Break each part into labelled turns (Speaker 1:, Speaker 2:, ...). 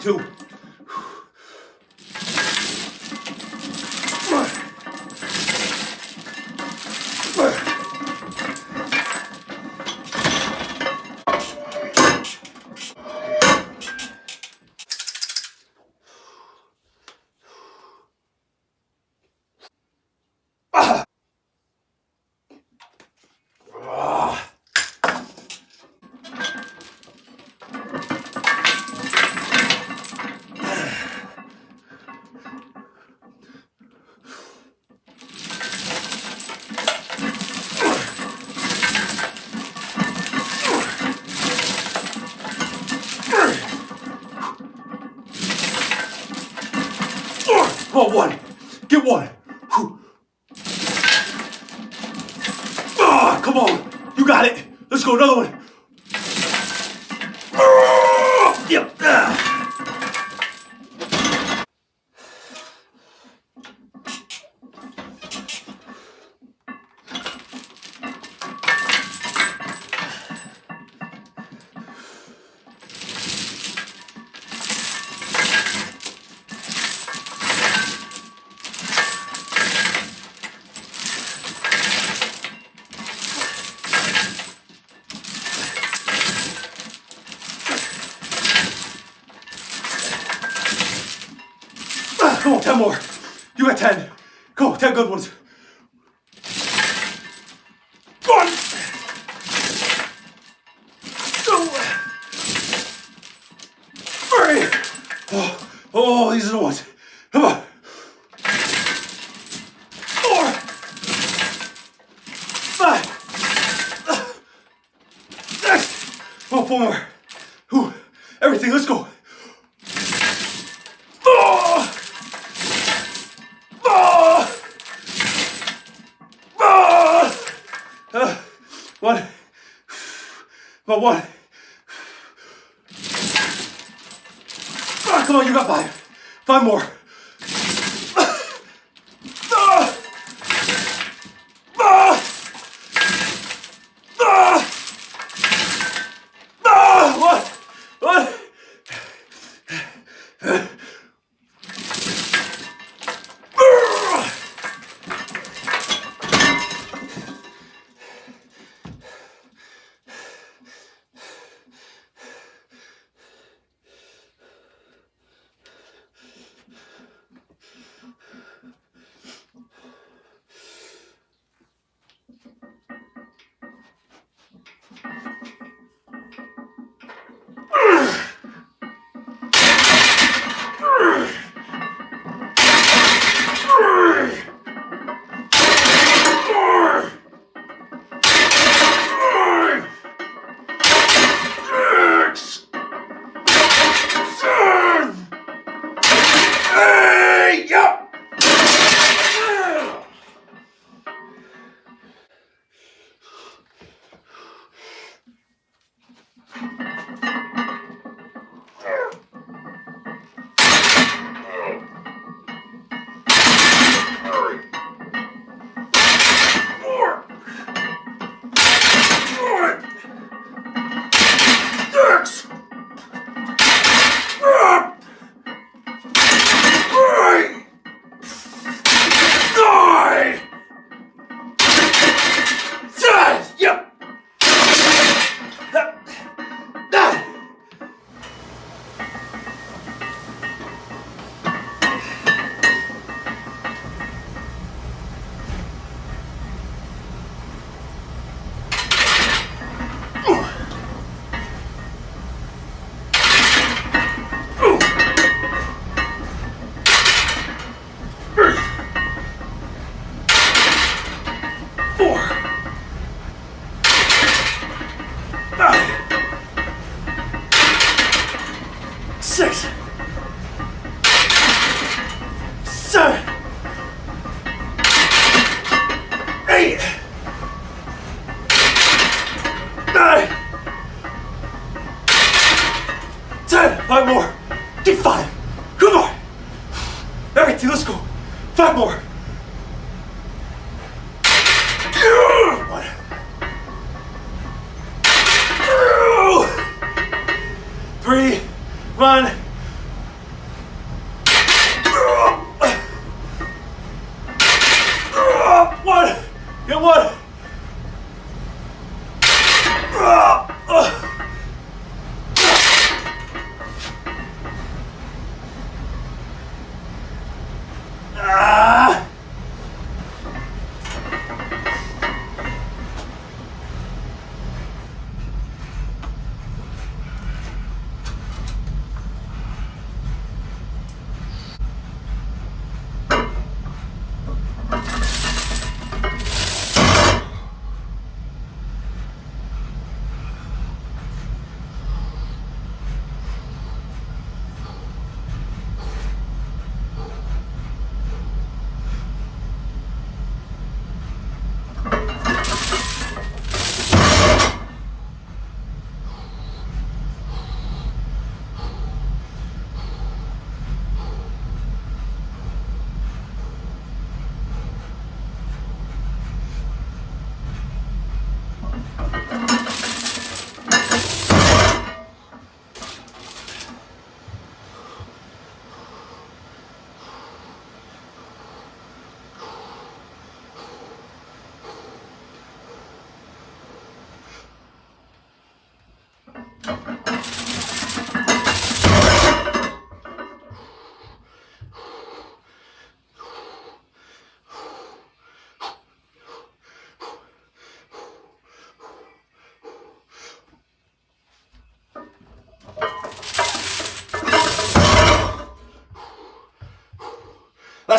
Speaker 1: 2. Come on, 1. Get 1. Come on. You got it. Let's go, another one. Yep. Come on, 10 more. You got 10. Come on, 10 good ones. 1, 2, 3. Oh, these are the ones. Come on. 4, 5, 6. Come on, 4 more. Whew. Everything, let's go. One. Come on, 1. Come on, you got 5. 5 more. What? Five more. Get 5. Come on. Everything, let's go. 5 more. 1, 2, 3, 1,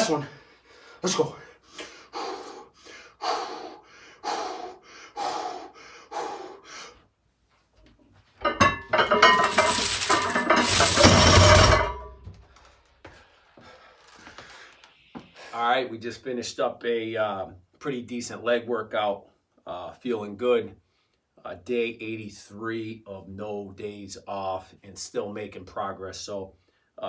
Speaker 1: last one. Let's go.
Speaker 2: All right, we just finished up a pretty decent leg workout, feeling good. Day 83 of no days off and still making progress. So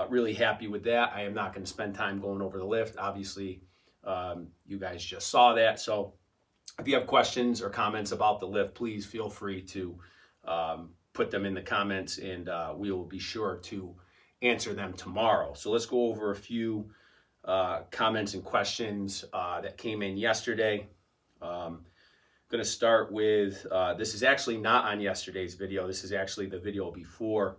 Speaker 2: really happy with that. I am not going to spend time going over the lift. Obviously, you guys just saw that. So if you have questions or comments about the lift, please feel free to put them in the comments, and we will be sure to answer them tomorrow. So let's go over a few comments and questions that came in yesterday. Going to start with, this is actually not on yesterday's video. This is actually the video before,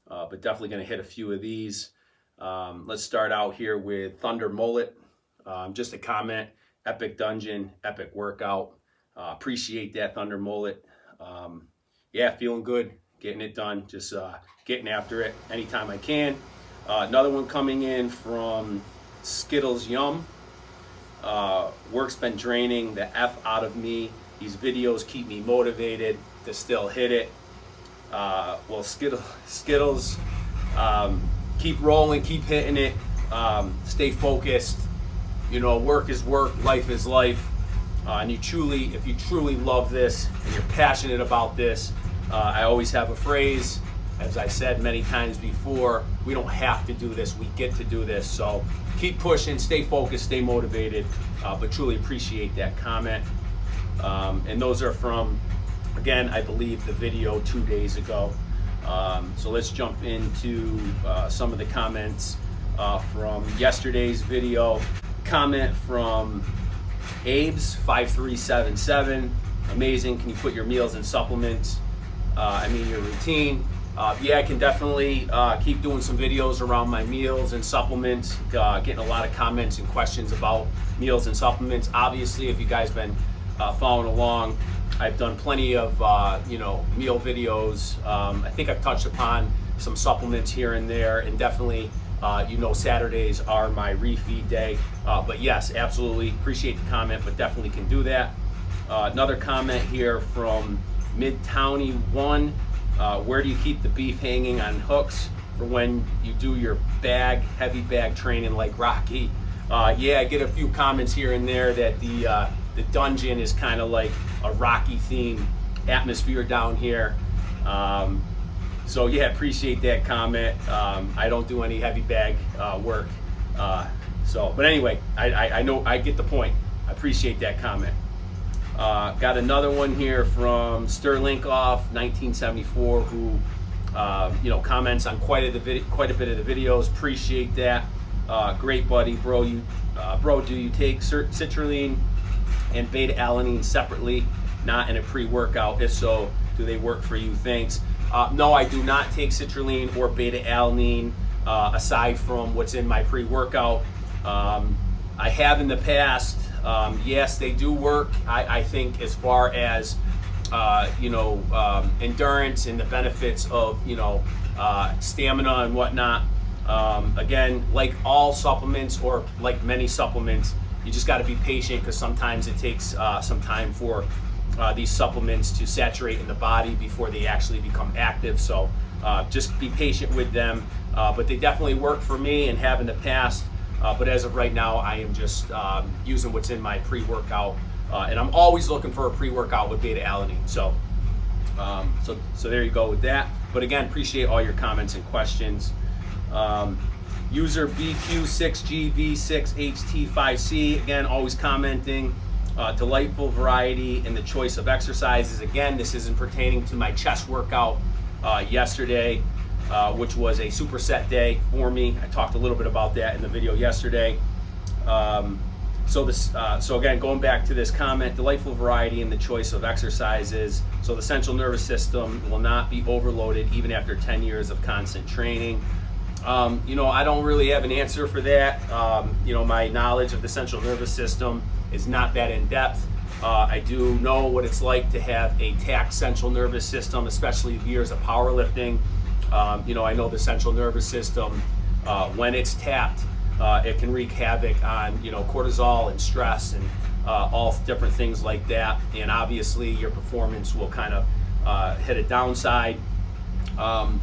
Speaker 2: but definitely going to hit a few of these. Let's start out here with Thunder Mullet. Just a comment, epic dungeon, epic workout. Appreciate that, Thunder Mullet. Yeah, feeling good, getting it done, just getting after it anytime I can. Another one coming in from Skittles Yum. Work's been draining the F out of me. These videos keep me motivated to still hit it. Well, Skittles, keep rolling, keep hitting it. Stay focused. You know, work is work, life is life. And if you truly love this and you're passionate about this, I always have a phrase, as I said many times before, we don't have to do this, we get to do this. So keep pushing, stay focused, stay motivated, but truly appreciate that comment. And those are from, again, I believe the video 2 days ago. So let's jump into some of the comments from yesterday's video. Comment from Abe's5377. Amazing. Can you put your meals and supplements? Your routine. Yeah, I can definitely keep doing some videos around my meals and supplements. Getting a lot of comments and questions about meals and supplements. Obviously, if you guys been following along, I've done plenty of meal videos. I think I've touched upon some supplements here and there, and definitely Saturdays are my refeed day. But yes, absolutely appreciate the comment, but definitely can do that. Another comment here from Midtowny 1. Where do you keep the beef hanging on hooks for when you do your heavy bag training like Rocky? Yeah, I get a few comments here and there that the dungeon is kind of like a Rocky themed atmosphere down here. So yeah, appreciate that comment. I don't do any heavy bag work. But anyway, I know, I get the point. I appreciate that comment. Got another one here from Sterlinkoff 1974, who comments on quite a bit of the videos. Appreciate that. Great buddy, bro. Do you take citrulline and beta-alanine separately, not in a pre-workout? If so, do they work for you? Thanks. No, I do not take citrulline or beta-alanine aside from what's in my pre-workout. I have in the past. Yes, they do work. I think as far as endurance and the benefits of stamina and whatnot. Again, like all supplements, or like many supplements, you just got to be patient, because sometimes it takes some time for these supplements to saturate in the body before they actually become active. So just be patient with them. But they definitely work for me and have in the past. But as of right now, I am just using what's in my pre-workout, and I'm always looking for a pre-workout with beta-alanine. So there you go with that. But again, appreciate all your comments and questions. User BQ6GV6HT5C, again, always commenting. Delightful variety in the choice of exercises. Again, this isn't pertaining to my chest workout yesterday, which was a superset day for me. I talked a little bit about that in the video yesterday. So again, going back to this comment, delightful variety in the choice of exercises. So the central nervous system will not be overloaded even after 10 years of constant training. I don't really have an answer for that. My knowledge of the central nervous system is not that in depth. I do know what it's like to have a taxed central nervous system, especially years of powerlifting. I know the central nervous system, when it's tapped, it can wreak havoc on, you know, cortisol and stress and all different things like that. And obviously your performance will kind of hit a downside.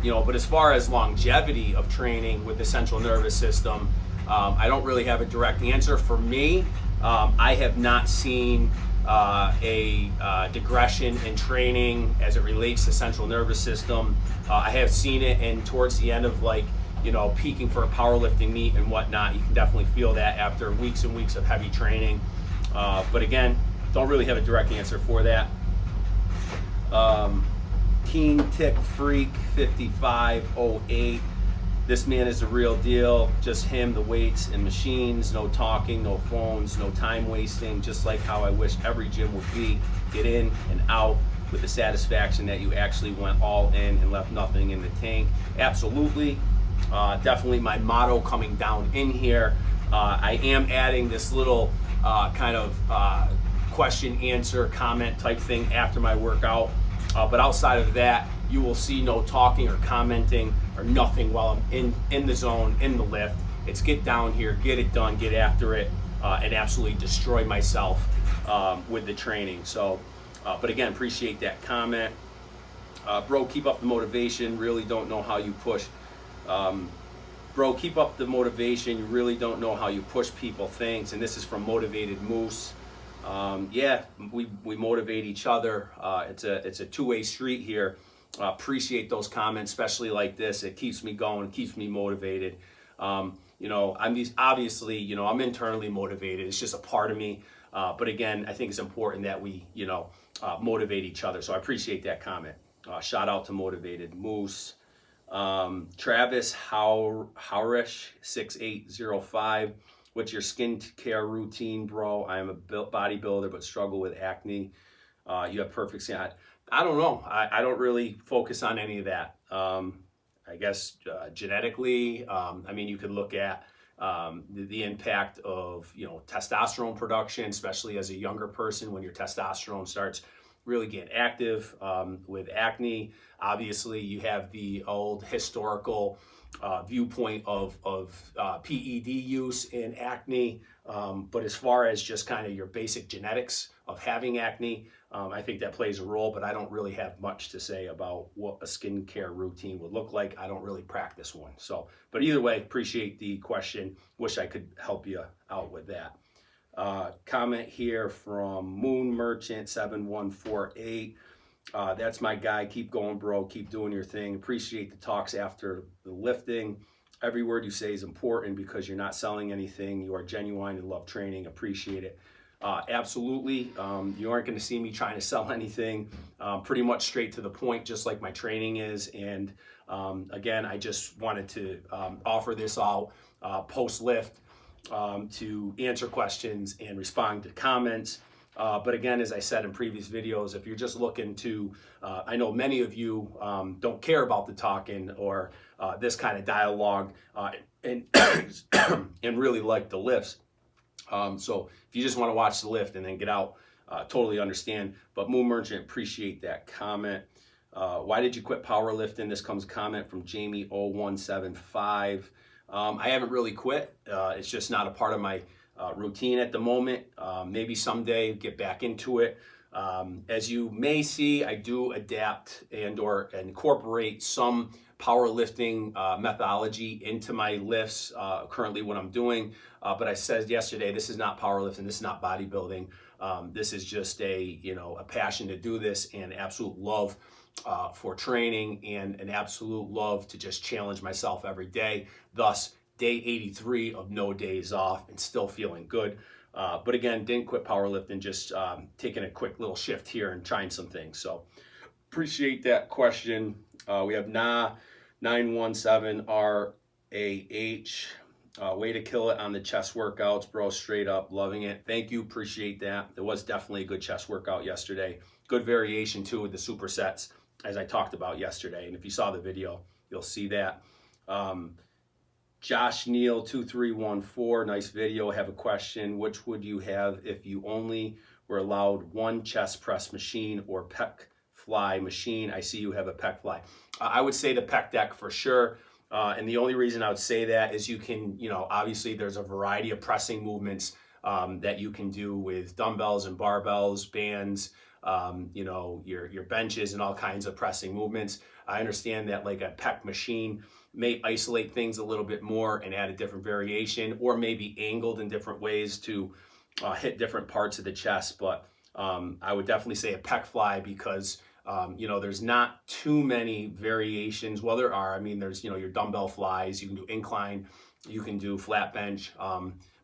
Speaker 2: You know, but as far as longevity of training with the central nervous system, I don't really have a direct answer. For me, I have not seen a digression in training as it relates to central nervous system. I have seen it, and towards the end of, like, you know, peaking for a powerlifting meet and whatnot, you can definitely feel that after weeks and weeks of heavy training. But again, don't really have a direct answer for that. King Tick Freak 5508. This man is the real deal. Just him, the weights and machines, no talking, no phones, no time wasting, just like how I wish every gym would be. Get in and out with the satisfaction that you actually went all in and left nothing in the tank. Absolutely. Definitely my motto coming down in here. I am adding this little kind of question, answer, comment type thing after my workout. But outside of that, you will see no talking or commenting or nothing while I'm in the zone, in the lift. It's get down here, get it done, get after it, and absolutely destroy myself with the training. So, but again, appreciate that comment. Bro, keep up the motivation. Really don't know how you push. Bro, keep up the motivation. You really don't know how you push people. Thanks. And this is from Motivated Moose. Yeah, we motivate each other. It's a two-way street here. Appreciate those comments, especially like this. It keeps me going, keeps me motivated. You know, obviously, you know, I'm internally motivated. It's just a part of me. But again, I think it's important that we, you know, motivate each other. So I appreciate that comment. Shout out to Motivated Moose. Travis Howrish 6805. What's your skincare routine, bro? I am a bodybuilder but struggle with acne. You have perfect skin. I don't know. I don't really focus on any of that. I guess genetically, I mean, you could look at the impact of, you know, testosterone production, especially as a younger person when your testosterone starts really getting active with acne. Obviously, you have the old historical viewpoint of PED use in acne. But as far as just kind of your basic genetics of having acne, I think that plays a role, but I don't really have much to say about what a skincare routine would look like. I don't really practice one. So, but either way, appreciate the question. Wish I could help you out with that. Comment here from Moon Merchant 7148. That's my guy. Keep going, bro. Keep doing your thing. Appreciate the talks after the lifting. Every word you say is important because you're not selling anything. You are genuine and love training. Appreciate it. Absolutely. You aren't going to see me trying to sell anything. Pretty much straight to the point, just like my training is. And again, I just wanted to offer this all post-lift to answer questions and respond to comments. But again, as I said in previous videos, if you're just looking to, I know many of you don't care about the talking or this kind of dialogue and and really like the lifts. So if you just want to watch the lift and then get out, totally understand. But Moon Merchant, appreciate that comment. Why did you quit powerlifting? This comes a comment from Jamie0175. I haven't really quit. It's just not a part of my routine at the moment. Maybe someday get back into it. As you may see, I do adapt and or incorporate some powerlifting methodology into my lifts currently what I'm doing. But I said yesterday, this is not powerlifting, this is not bodybuilding. This is just a passion to do this and absolute love for training and an absolute love to just challenge myself every day. Thus, day 83 of no days off and still feeling good. But again, didn't quit powerlifting, just taking a quick little shift here and trying some things. So appreciate that question. We have 917RAH. Way to kill it on the chest workouts, bro. Straight up loving it. Thank you. Appreciate that. It was definitely a good chest workout yesterday. Good variation too with the supersets, as I talked about yesterday. And if you saw the video, you'll see that. Josh Neal 2314, nice video. I have a question. Which would you have if you only were allowed one chest press machine or pec fly machine? I see you have a pec fly. I would say the pec deck for sure. And the only reason I would say that is you can, obviously there's a variety of pressing movements that you can do with dumbbells and barbells, bands, your benches and all kinds of pressing movements. I understand that like a pec machine may isolate things a little bit more and add a different variation, or maybe angled in different ways to hit different parts of the chest. But I would definitely say a pec fly because there's not too many variations. Well, there are. I mean, there's your dumbbell flies. You can do incline. You can do flat bench.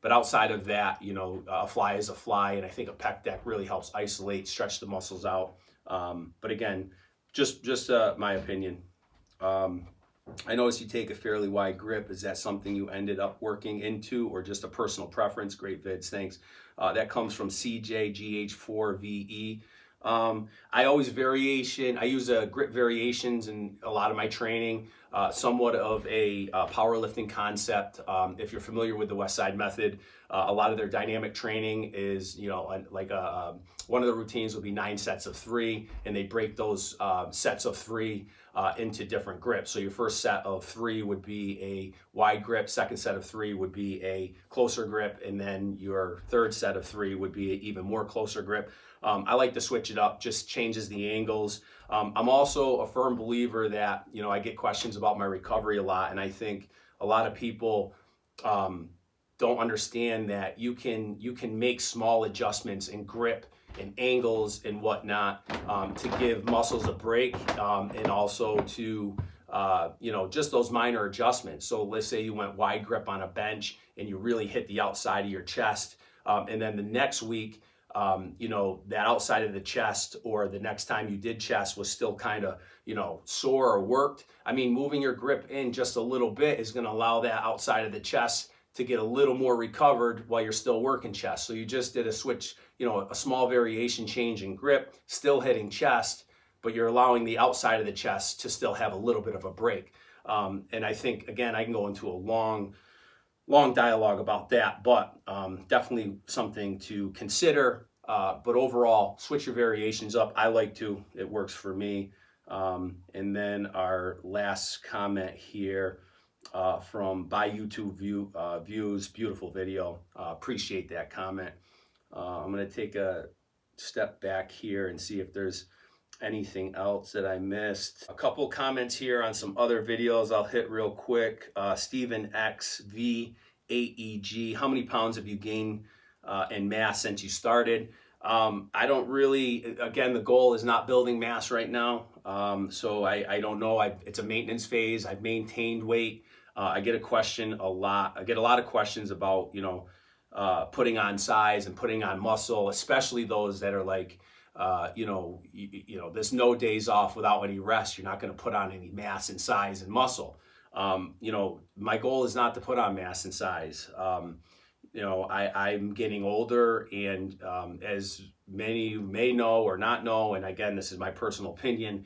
Speaker 2: But outside of that, a fly is a fly, and I think a pec deck really helps isolate, stretch the muscles out. But again, just my opinion. I noticed you take a fairly wide grip. Is that something you ended up working into, or just a personal preference? Great vids, thanks. That comes from CJGH4VE. I always I use grip variations in a lot of my training, somewhat of a powerlifting concept. If you're familiar with the West Side Method, a lot of their dynamic training is, one of the routines will be 9 sets of 3, and they break those sets of 3 into different grips. So your first set of 3 would be a wide grip, second set of 3 would be a closer grip, and then your third set of 3 would be an even more closer grip. I like to switch it up, just changes the angles. I'm also a firm believer that, I get questions about my recovery a lot, and I think a lot of people don't understand that you can make small adjustments in grip and angles and whatnot to give muscles a break, and also to just those minor adjustments. So let's say you went wide grip on a bench and you really hit the outside of your chest, and then the next week that outside of the chest, or the next time you did chest, was still kind of, sore or worked. I mean, moving your grip in just a little bit is going to allow that outside of the chest to get a little more recovered while you're still working chest. So you just did a switch, a small variation change in grip, still hitting chest, but you're allowing the outside of the chest to still have a little bit of a break. And I think, again, I can go into a long dialogue about that, but definitely something to consider. But overall, switch your variations up. I like to, it works for me. And then our last comment here from By YouTube Views, beautiful video. Appreciate that comment. I'm going to take a step back here and see if there's anything else that I missed. A couple comments here on some other videos I'll hit real quick. Stephen XV AEG, how many pounds have you gained in mass since you started? I don't really, again, the goal is not building mass right now. So I don't know. It's a maintenance phase. I've maintained weight. I get a lot of questions about, putting on size and putting on muscle, especially those that are like, there's no days off without any rest. You're not going to put on any mass and size and muscle. My goal is not to put on mass and size. I'm getting older, and as many may know or not know, and again, this is my personal opinion,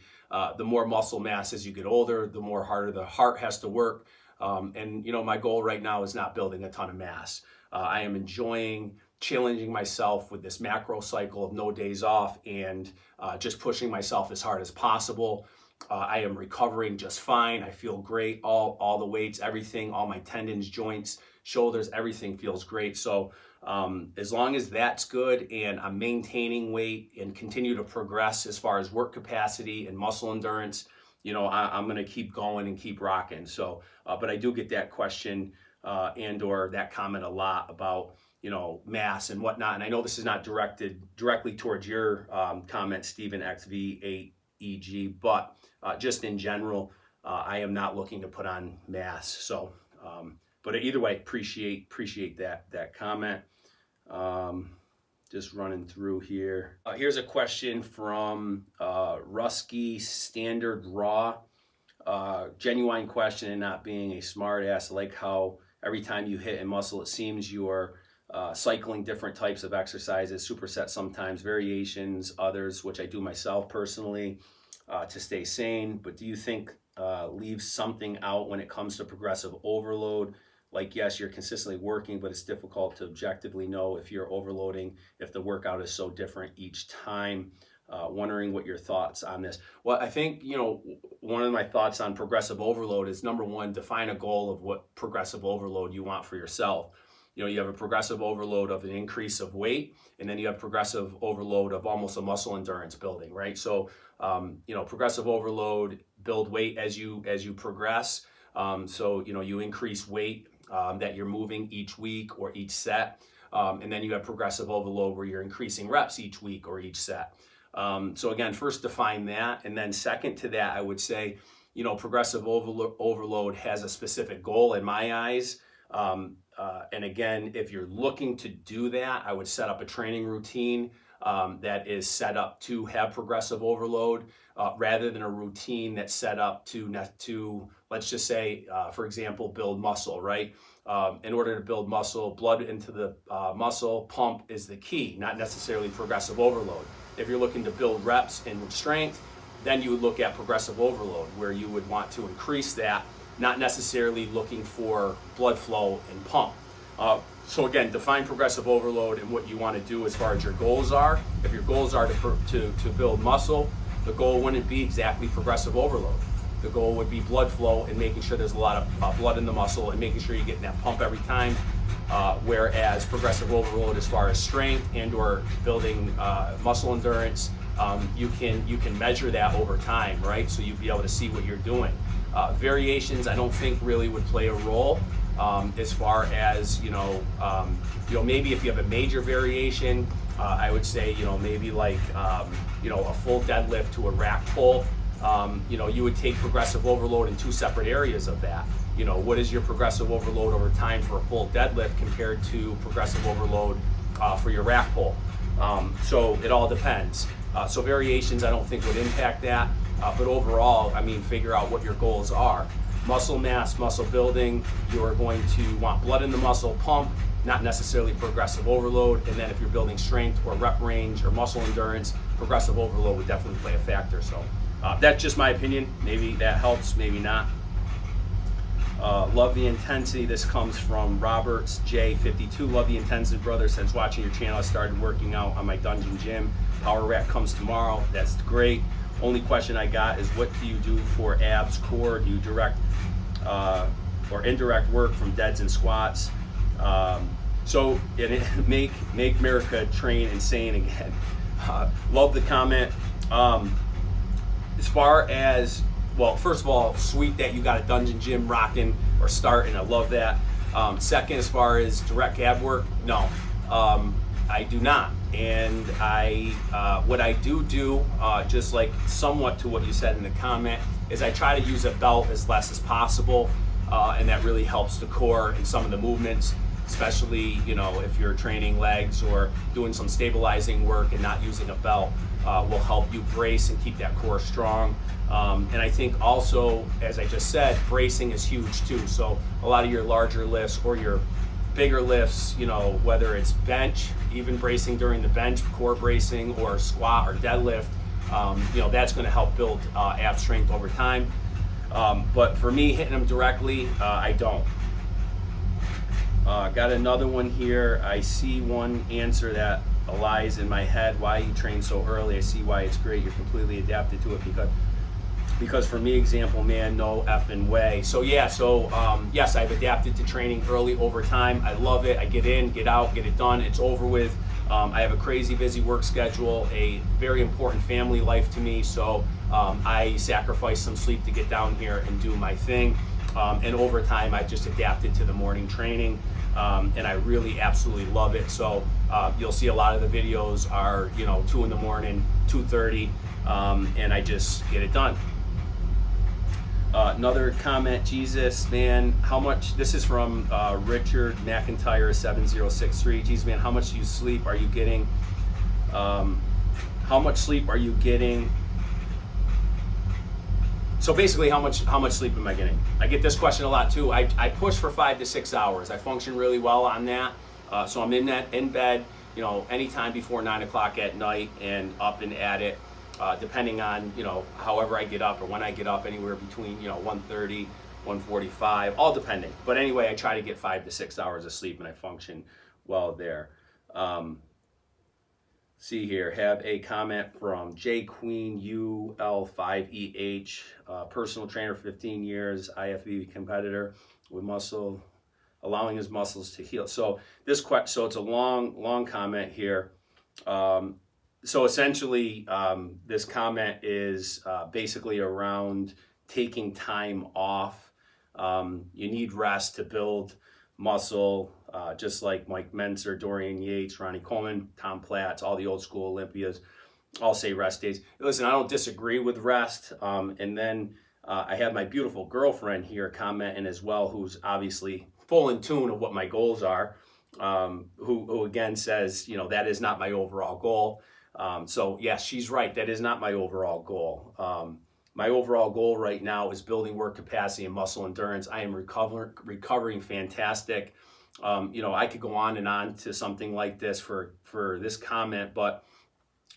Speaker 2: the more muscle mass as you get older, the more harder the heart has to work. And my goal right now is not building a ton of mass. I am enjoying challenging myself with this macro cycle of no days off, and just pushing myself as hard as possible. I am recovering just fine. I feel great. All the weights, everything, all my tendons, joints, shoulders, everything feels great. So as long as that's good and I'm maintaining weight and continue to progress as far as work capacity and muscle endurance, I'm going to keep going and keep rocking. So, but I do get that question and or that comment a lot about, mass and whatnot. And I know this is not directed directly towards your comment, Stephen XV8EG, but just in general, I am not looking to put on mass. So, but either way, appreciate that comment. Just running through here. Here's a question from Rusky Standard Raw. Genuine question, and not being a smart ass. Like how every time you hit a muscle, it seems you're cycling different types of exercises, supersets sometimes, variations, others, which I do myself personally to stay sane. But do you think leaves something out when it comes to progressive overload? Like, yes, you're consistently working, but it's difficult to objectively know if you're overloading, if the workout is so different each time. wondering what your thoughts on this. Well, I think, one of my thoughts on progressive overload is, number one, define a goal of what progressive overload you want for yourself. You have a progressive overload of an increase of weight, and then you have progressive overload of almost a muscle endurance building, right? So, progressive overload, build weight as you progress. So, you increase weight that you're moving each week or each set. And then you have progressive overload where you're increasing reps each week or each set. So again, first define that. And then second to that, I would say, progressive overload has a specific goal in my eyes. And again, if you're looking to do that, I would set up a training routine that is set up to have progressive overload rather than a routine that's set up to let's just say, for example, build muscle, right? In order to build muscle, blood into the muscle pump is the key, not necessarily progressive overload. If you're looking to build reps and strength, then you would look at progressive overload, where you would want to increase that, not necessarily looking for blood flow and pump. So again, define progressive overload and what you want to do as far as your goals are. If your goals are to build muscle, the goal wouldn't be exactly progressive overload. The goal would be blood flow and making sure there's a lot of blood in the muscle and making sure you're getting that pump every time. Whereas progressive overload, as far as strength and or building muscle endurance, you can measure that over time, right? So you'd be able to see what you're doing. Variations, I don't think really would play a role as far as maybe if you have a major variation, I would say maybe like a full deadlift to a rack pull. You would take progressive overload in two separate areas of that. What is your progressive overload over time for a full deadlift compared to progressive overload for your rack pull? So it all depends. So variations I don't think would impact that, but overall, figure out what your goals are. Muscle mass, muscle building, you're going to want blood in the muscle pump, not necessarily progressive overload. And then if you're building strength or rep range or muscle endurance, progressive overload would definitely play a factor. So that's just my opinion. Maybe that helps, maybe not. Love the intensity. This comes from Roberts J52. Love the intensity, brother. Since watching your channel, I started working out on my dungeon gym. Power rack comes tomorrow. That's great. Only question I got is, what do you do for abs, core? Do you direct or indirect work from deads and squats? So make America train insane again. Love the comment. As far as, well, first of all, sweet that you got a dungeon gym rocking or starting. I love that. Second, as far as direct ab work, no, I do not. And what I do, just like somewhat to what you said in the comment, is I try to use a belt as less as possible, and that really helps the core in some of the movements, especially if you're training legs or doing some stabilizing work, and not using a belt will help you brace and keep that core strong. And I think also, as I just said, bracing is huge too. So a lot of your larger lifts or your bigger lifts, whether it's bench, even bracing during the bench, core bracing, or squat or deadlift, that's going to help build ab strength over time. But for me, hitting them directly, I don't. Got another one here. I see one answer that lies in my head. Why you train so early? I see why it's great. You're completely adapted to it because for me, example, man, no effing way. So yeah, yes, I've adapted to training early over time. I love it. I get in, get out, get it done. It's over with. I have a crazy busy work schedule, a very important family life to me. So I sacrifice some sleep to get down here and do my thing. And over time, I've just adapted to the morning training. And I really absolutely love it. So you'll see a lot of the videos are 2 in the morning, 2:30, and I just get it done. Another comment, Jesus, man, how much, this is from Richard McIntyre 7063. Jesus, man, how much do you sleep? Are you getting, how much sleep are you getting? So basically, how much sleep am I getting? I get this question a lot too. I push for 5 to 6 hours. I function really well on that. So I'm in bed, anytime before 9 o'clock at night and up and at it. Depending on, however I get up or when I get up, anywhere between, 1:30, 1:45, all depending. But anyway, I try to get 5 to 6 hours of sleep and I function well there. see here, have a comment from J Queen UL5EH, personal trainer, 15 years, IFBB competitor with muscle, allowing his muscles to heal. So so it's a long comment here. So essentially, this comment is basically around taking time off. You need rest to build muscle, just like Mike Mentzer, Dorian Yates, Ronnie Coleman, Tom Platz, all the old school Olympias all say rest days. Listen, I don't disagree with rest. And then I have my beautiful girlfriend here commenting as well, who's obviously full in tune of what my goals are, who again says, you know, that is not my overall goal. So yes, she's right. That is not my overall goal. My overall goal right now is building work capacity and muscle endurance. I am recovering fantastic. You know, I could go on and on to something like this for this comment, but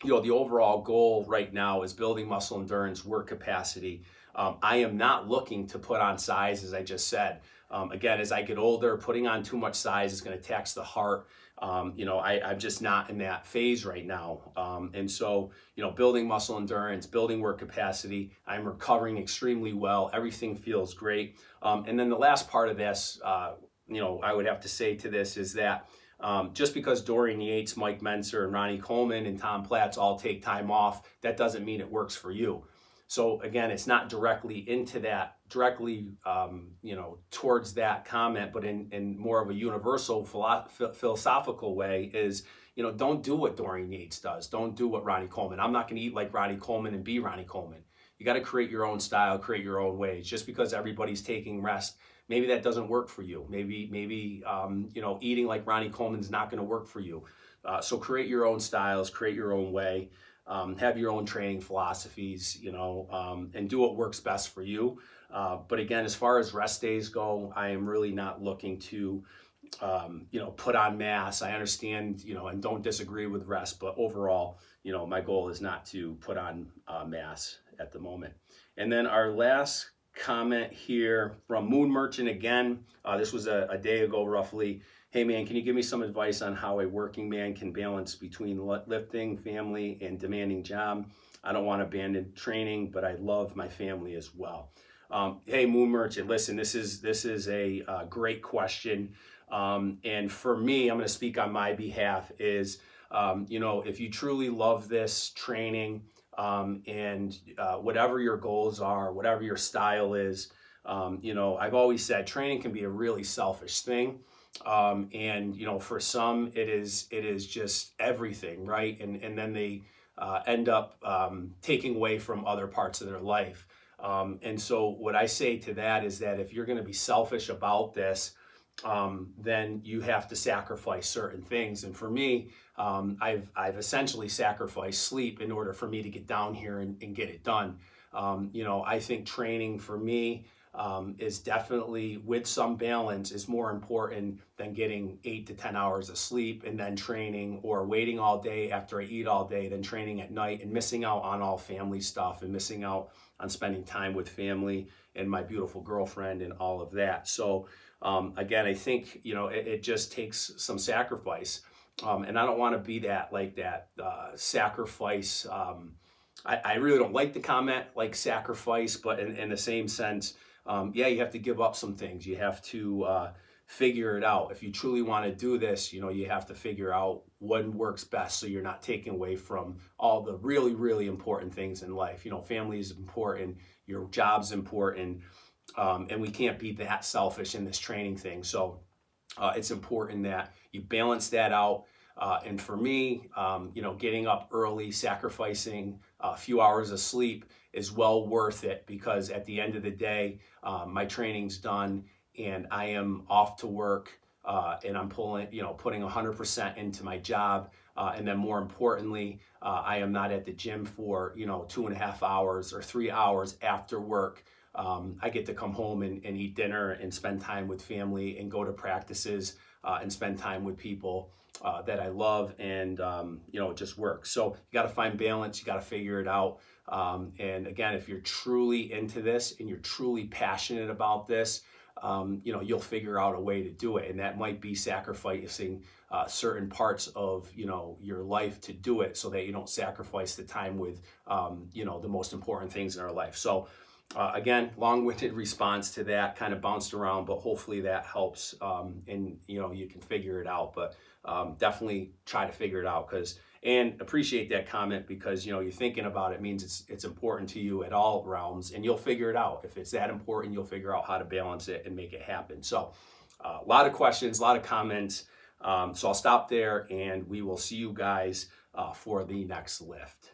Speaker 2: you know, the overall goal right now is building muscle endurance, work capacity. I am not looking to put on size, as I just said. Again, as I get older, putting on too much size is going to tax the heart. You know, I'm just not in that phase right now. And so, you know, building muscle endurance, building work capacity, I'm recovering extremely well. Everything feels great. And then the last part of this, you know, I would have to say to this is that just because Dorian Yates, Mike Mentzer, and Ronnie Coleman and Tom Platz all take time off, that doesn't mean it works for you. So again, it's not directly you know, towards that comment, but in more of a universal philosophical way is, you know, don't do what Dorian Yates does. Don't do what Ronnie Coleman. I'm not going to eat like Ronnie Coleman and be Ronnie Coleman. You got to create your own style, create your own ways. Just because everybody's taking rest, maybe that doesn't work for you. Maybe you know, eating like Ronnie Coleman's not going to work for you. So create your own styles, create your own way. Have your own training philosophies, you know, and do what works best for you. But again, as far as rest days go, I am really not looking to, you know, put on mass. I understand, you know, and don't disagree with rest, but overall, you know, my goal is not to put on mass at the moment. And then our last comment here from Moon Merchant again. This was a day ago roughly. Hey man, can you give me some advice on how a working man can balance between lifting, family, and demanding job? I don't want to abandon training, but I love my family as well. Hey Moon Merchant, listen, this is a great question. And for me, I'm going to speak on my behalf is, you know, if you truly love this training, and whatever your goals are, whatever your style is, you know, I've always said training can be a really selfish thing. And you know, for some it is just everything, right? And then they end up taking away from other parts of their life. And so what I say to that is that if you're going to be selfish about this, then you have to sacrifice certain things. And for me, I've essentially sacrificed sleep in order for me to get down here and get it done. You know, I think training for me is definitely, with some balance, is more important than getting 8 to 10 hours of sleep and then training, or waiting all day after I eat all day, then training at night and missing out on all family stuff and missing out on spending time with family and my beautiful girlfriend and all of that. So again, I think, you know, it just takes some sacrifice. And I don't want to be that sacrifice. I really don't like the comment like sacrifice, but in the same sense, yeah, you have to give up some things. You have to figure it out. If you truly want to do this, you know, you have to figure out what works best so you're not taking away from all the really, really important things in life. You know, family is important, your job's important, and we can't be that selfish in this training thing. So it's important that you balance that out. And for me, you know, getting up early, sacrificing a few hours of sleep is well worth it, because at the end of the day, my training's done and I am off to work, and I'm putting 100% into my job. And then more importantly, I am not at the gym for, 2.5 hours or 3 hours after work. I get to come home and eat dinner and spend time with family and go to practices and spend time with people that I love, and it just works. So you got to find balance. You got to figure it out. And again, if you're truly into this and you're truly passionate about this, you know, you'll figure out a way to do it. And that might be sacrificing certain parts of, you know, your life to do it, so that you don't sacrifice the time with, you know, the most important things in our life. So again, long-winded response to that, kind of bounced around, but hopefully that helps, and you know, you can figure it out. But definitely try to figure it out, and appreciate that comment, because you know, you're thinking about it means it's important to you at all realms, and you'll figure it out. If it's that important, you'll figure out how to balance it and make it happen. So a lot of questions, a lot of comments. So I'll stop there, and we will see you guys for the next lift.